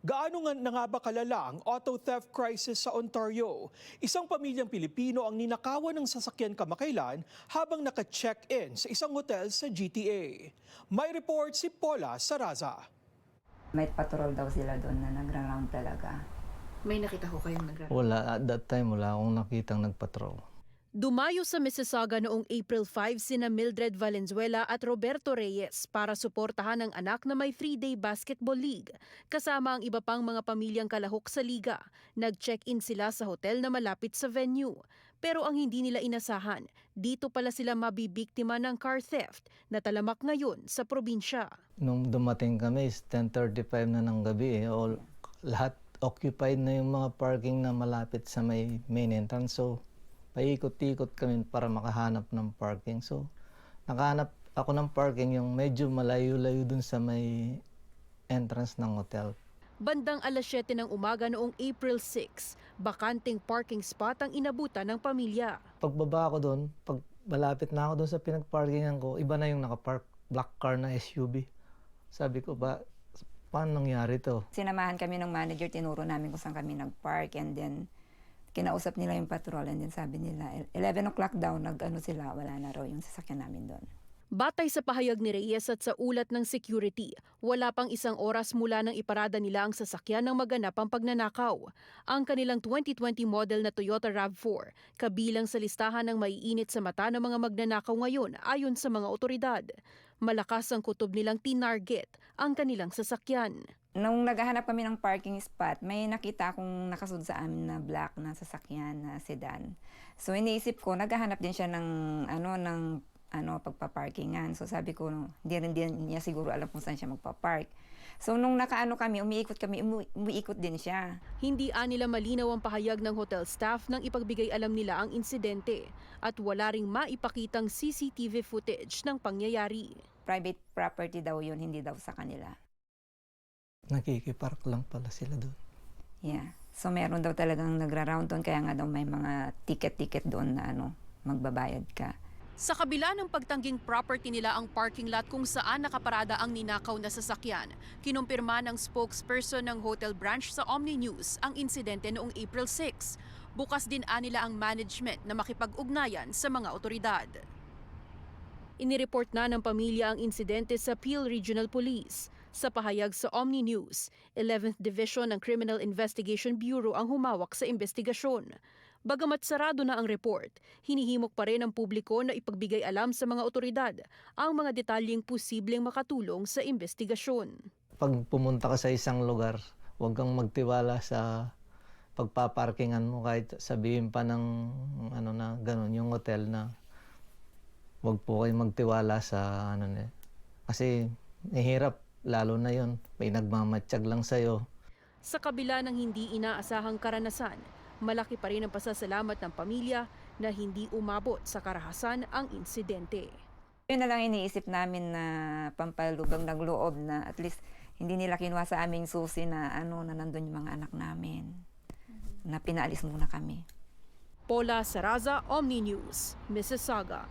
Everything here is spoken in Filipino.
Gaano nga na nga ba kalala ang auto theft crisis sa Ontario? Isang pamilyang Pilipino ang ninakawan ng sasakyan kamakailan habang naka-check-in sa isang hotel sa GTA. May report si Paula Saraza. May patrol daw sila doon na nagra-round talaga. May nakita ko kayong nagra-round? Wala, at that time wala akong nakitang nagpatrol. Dumayo sa Mississauga noong April 5 sina Mildred Valenzuela at Roberto Reyes para suportahan ang anak na may 3-day basketball league. Kasama ang iba pang mga pamilyang kalahok sa liga. Nag-check-in sila sa hotel na malapit sa venue. Pero ang hindi nila inasahan, dito pala sila mabibiktima ng car theft na talamak ngayon sa probinsya. Nung dumating kami, 10:35 na ng gabi. Lahat occupied na yung mga parking na malapit sa may main entrance. So, paikot-ikot kami para makahanap ng parking. So, nakahanap ako ng parking yung medyo malayo-layo dun sa may entrance ng hotel. Bandang alas 7 ng umaga noong April 6, bakanting parking spot ang inabutan ng pamilya. Pagbaba ko doon, pag malapit na ako doon sa pinagparkingan ko, iba na yung nakapark, black car na SUV. Sabi ko ba, paano nangyari to? Sinamahan kami ng manager, tinuro namin kung saan kami nag-park, and then kinausap nila yung patrol, and then sabi nila 11 o'clock daw, nag-ano sila, wala na raw yung sasakyan namin doon. Batay sa pahayag ni Reyes at sa ulat ng security, wala pang isang oras mula nang iparada nila ang sasakyan ng maganap ang pagnanakaw. Ang kanilang 2020 model na Toyota RAV4, kabilang sa listahan ng maiinit sa mata ng mga magnanakaw ngayon ayon sa mga otoridad. Malakas ang kutob nilang tinarget ang kanilang sasakyan. Nung naghahanap kami ng parking spot, may nakita akong nakasunod sa amin na black na sasakyan na sedan. So iniisip ko, naghahanap din siya ng pagpaparkingan. So sabi ko, hindi rin niya siguro alam kung saan siya magpapark. So nung umiikot din siya. Hindi nila malinaw ang pahayag ng hotel staff nang ipagbigay alam nila ang insidente at wala ring maipakitang CCTV footage ng pangyayari. Private property daw yun, hindi daw sa kanila. Nakikipark lang pala sila doon. Yeah. So meron daw talagang nagra-round doon, kaya nga daw may mga ticket doon na magbabayad ka. Sa kabila ng pagtangging property nila ang parking lot kung saan nakaparada ang ninakaw na sasakyan, kinumpirma ng spokesperson ng hotel branch sa Omni News ang insidente noong April 6. Bukas din nila ang management na makipag-ugnayan sa mga otoridad. Inireport na ng pamilya ang insidente sa Peel Regional Police. Sa pahayag sa Omni News, 11th Division ng Criminal Investigation Bureau ang humawak sa investigasyon. Bagamat sarado na ang report, hinihimok pa rin ang publiko na ipagbigay alam sa mga otoridad ang mga detalyeng posibleng makatulong sa investigasyon. Pag pumunta ka sa isang lugar, huwag kang magtiwala sa pagpaparkingan mo kahit sabihin pa ng ganun yung hotel na huwag po kayo magtiwala sa kasi nahihirap lalo na yon, may nagmamatsyag lang sa'yo. Sa kabila ng hindi inaasahang karanasan, malaki pa rin ang pasasalamat ng pamilya na hindi umabot sa karahasan ang insidente. Yun na lang iniisip namin na pampalubag ng loob na at least hindi nila kinuha sa aming susi na na nandun yung mga anak namin. Na pinaalis muna kami. Paula Saraza, Omni News, Mississauga.